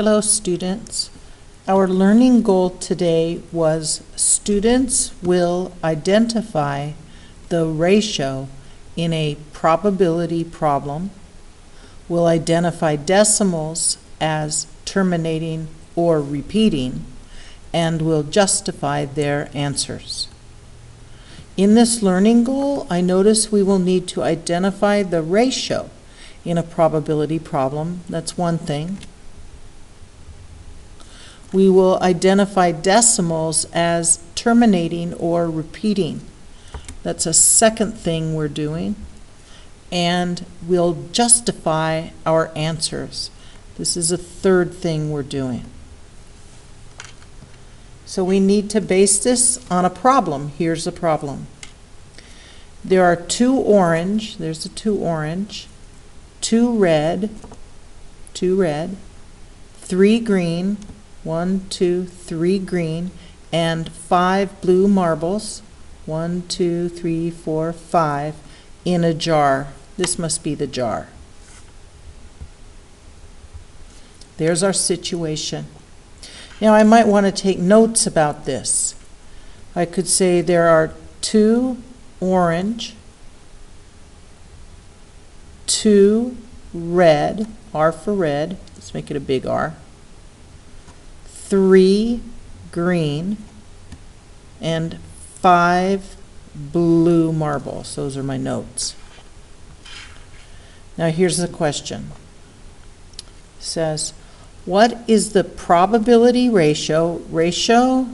Hello, students. Our learning goal today was students will identify the ratio in a probability problem, will identify decimals as terminating or repeating, and will justify their answers. In this learning goal, I notice we will need to identify the ratio in a probability problem. That's one thing. We will identify decimals as terminating or repeating. That's a second thing we're doing. And we'll justify our answers. This is a third thing we're doing. So we need to base this on a problem. Here's a problem. There are two orange, there's a two orange, two red, three green, 1, 2, 3 green, and 5 blue marbles, 1, 2, 3, 4, 5, in a jar. This must be the jar. There's our situation. Now I might want to take notes about this. I could say there are two orange, two red, R for red, let's make it a big R, 3 green, and 5 blue marbles. Those are my notes. Now here's the question. It says, what is the probability ratio? Ratio,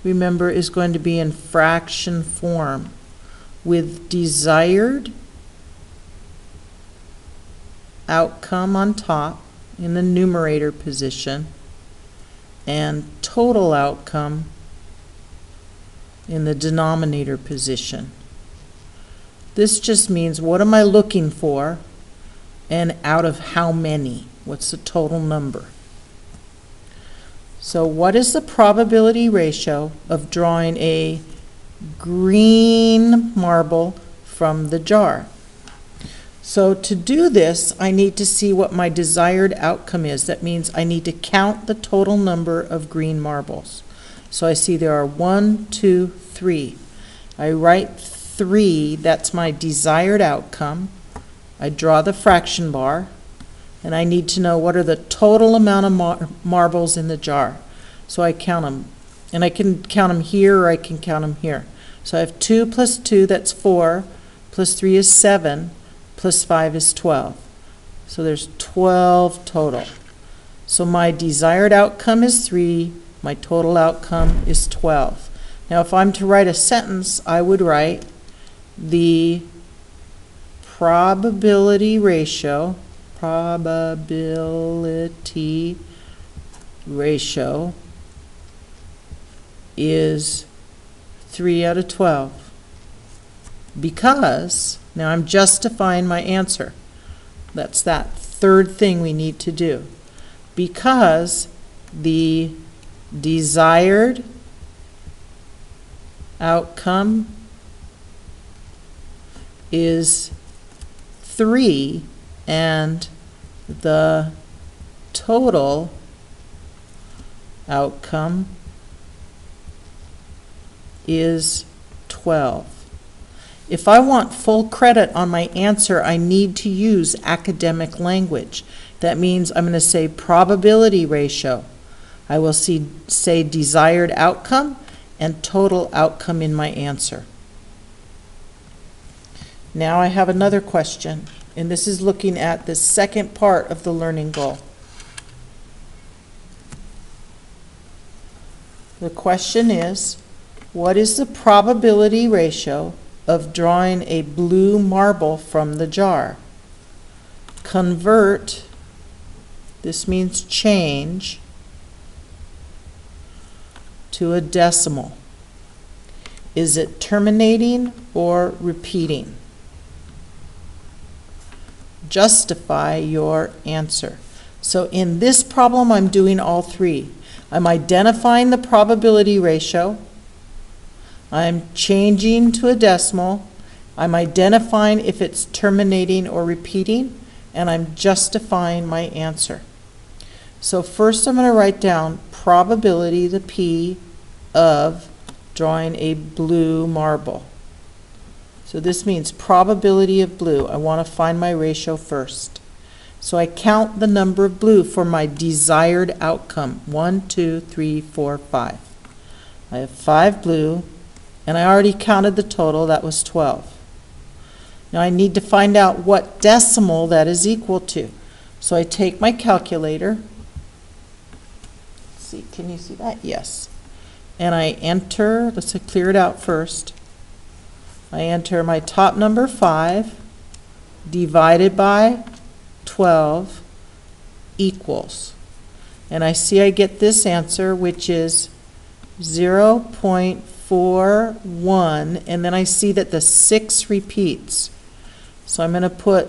remember, is going to be in fraction form with desired outcome on top in the numerator position and total outcome in the denominator position. This just means what am I looking for and out of how many? What's the total number? So what is the probability ratio of drawing a green marble from the jar? So to do this, I need to see what my desired outcome is. That means I need to count the total number of green marbles. So I see there are 1, 2, 3. I write 3, that's my desired outcome. I draw the fraction bar, and I need to know what are the total amount of marbles in the jar. So I count them, and I can count them here or I can count them here. So I have 2 plus 2, that's 4, plus 3 is 7, plus 5 is 12. So there's 12 total. So my desired outcome is 3, my total outcome is 12. Now if I'm to write a sentence, I would write the probability ratio is 3 out of 12 because now I'm justifying my answer. That's that third thing we need to do. Because the desired outcome is 3 and the total outcome is 12. If I want full credit on my answer, I need to use academic language. That means I'm going to say probability ratio. I will say desired outcome and total outcome in my answer. Now I have another question, and this is looking at the second part of the learning goal. The question is, what is the probability ratio of drawing a blue marble from the jar? Convert, this means change, to a decimal. Is it terminating or repeating? Justify your answer. So in this problem, I'm doing all three. I'm identifying the probability ratio, I'm changing to a decimal, I'm identifying if it's terminating or repeating, and I'm justifying my answer. So first I'm going to write down probability, the P, of drawing a blue marble. So this means probability of blue. I want to find my ratio first. So I count the number of blue for my desired outcome. 1, 2, 3, 4, 5. I have 5 blue, and I already counted the total. That was 12. Now I need to find out what decimal that is equal to. So I take my calculator. Let's see, can you see that? Yes. And I enter, let's clear it out first. I enter my top number 5 divided by 12 equals. And I see I get this answer, which is 0.41, and then I see that the 6 repeats. So I'm going to put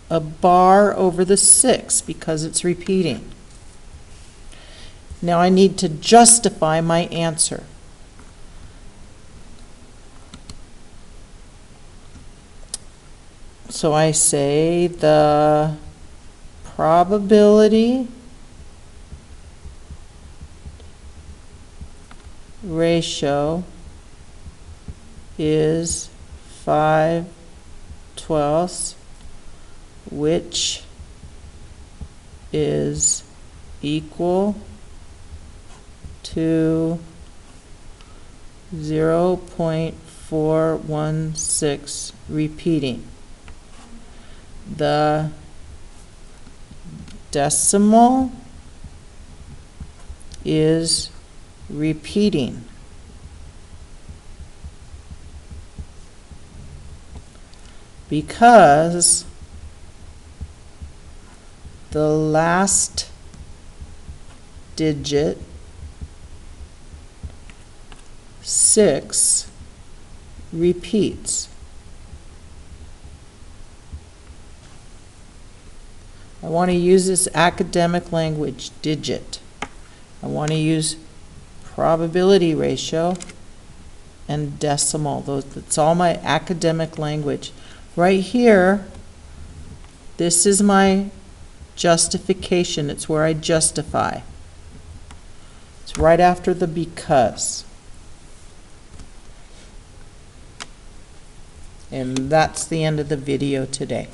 a bar over the 6 because it's repeating. Now I need to justify my answer. So I say the probability ratio is 5/12, which is equal to 0.416 repeating. The decimal is repeating. Because the last digit, 6, repeats. I want to use this academic language, digit. I want to use probability ratio and decimal. That's all my academic language. Right here, this is my justification. It's where I justify. It's right after the because. And that's the end of the video today.